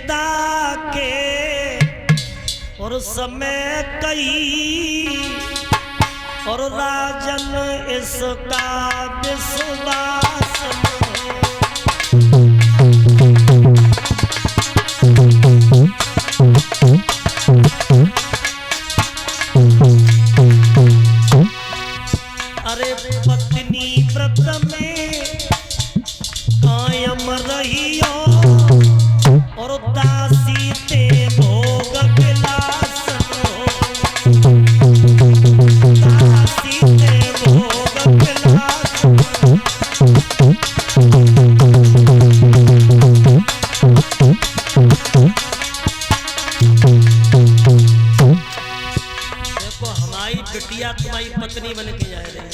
विदा के और समय कई और राजन इसका विश्वास अरे पत्नी व्रत में कायम रहियो और दासी ते भोग विलास दासी ते भोग विलास। देखो हमारी बिटिया तुम्हारी पत्नी बन के जा रही है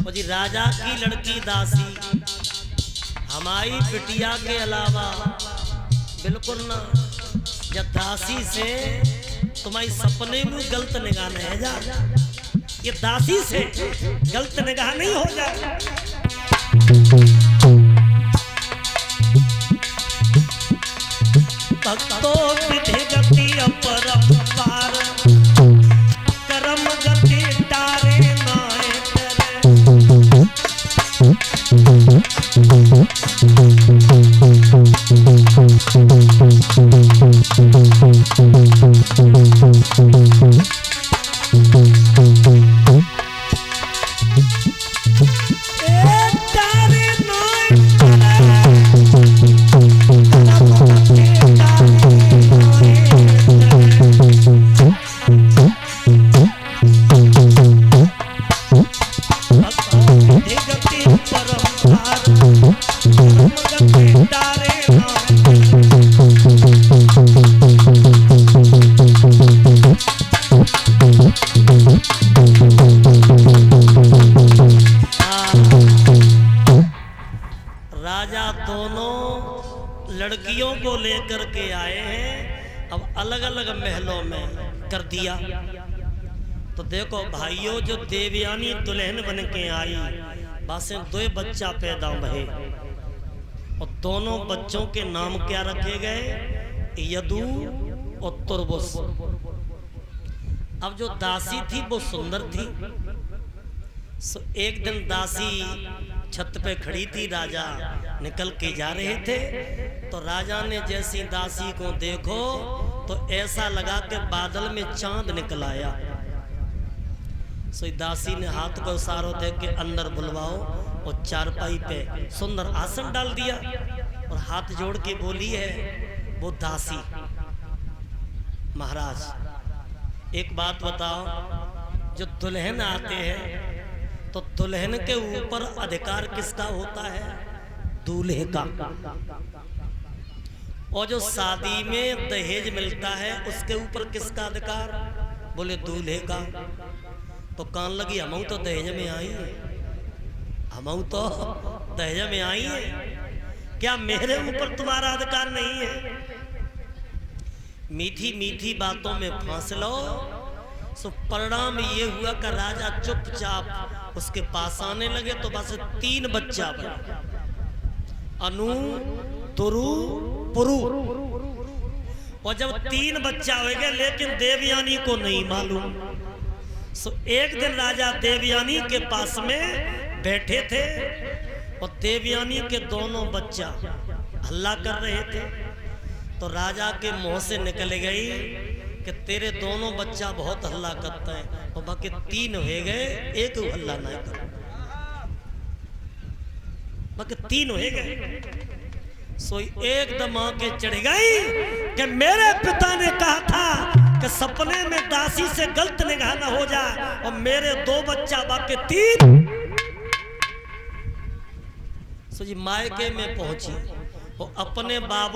और जी राजा की लड़की दासी हमारी बिटिया के अलावा बिल्कुल ना। जब दासी से तुम्हारी सपने में गलत निगाह नहीं है जा ये दासी से गलत निगाह नहीं हो जाए। भक्तों विधि गति अपरंपार कर्म गति तारे नाय राजा दोनों लड़कियों को लेकर के आए हैं। अब अलग अलग महलों में कर दिया। तो देखो भाइयों जो देवयानी दुल्हन बन के आई बासे दो बच्चा पैदा भये और दोनों बच्चों के नाम क्या रखे गए यदु और तुर्बुस। अब जो दासी थी वो सुंदर थी। एक दिन दासी छत पे खड़ी थी राजा निकल के जा रहे थे तो राजा ने जैसी दासी को देखो तो ऐसा लगा कि बादल में चांद निकल आया। सो दासी ने हाथ को इशारा दे के अंदर बुलवाओ और चारपाई पे सुंदर आसन डाल दिया और हाथ जोड़ के बोली है वो दासी महाराज एक बात बताओ जो दुल्हन आते हैं तो दुल्हन के ऊपर अधिकार किसका होता है दूल्हे का और जो शादी में दहेज मिलता है उसके ऊपर किसका अधिकार बोले दूल्हे का। तो कान लगी हम तो दहेज में आई है हम तो दहेज में आई है क्या मेरे ऊपर तुम्हारा अधिकार नहीं है। मीठी मीठी बातों में फांस लो। सो परिणाम ये हुआ कि राजा चुपचाप उसके पास आने लगे तो बस 3 बच्चा बने अनु तुरु पुरु। और जब 3 बच्चा हो गए लेकिन देवयानी को नहीं मालूम। सो एक दिन राजा देवयानी के पास में बैठे थे और देवयानी के दोनों बच्चा हल्ला कर रहे थे तो राजा के मुंह से निकल गई कि तेरे दोनों बच्चा बहुत हल्ला करते हैं और बाकी 3 हो गए एक हल्ला नहीं कर बाकी 3 हो गए। सो एकदम आके चढ़ गई कि मेरे पिता ने कहा था कि सपने में दासी से गलत निगाह न हो जाए और मेरे 2 बच्चा बाकी 3। सो जी मायके में पहुंची और अपने बाबा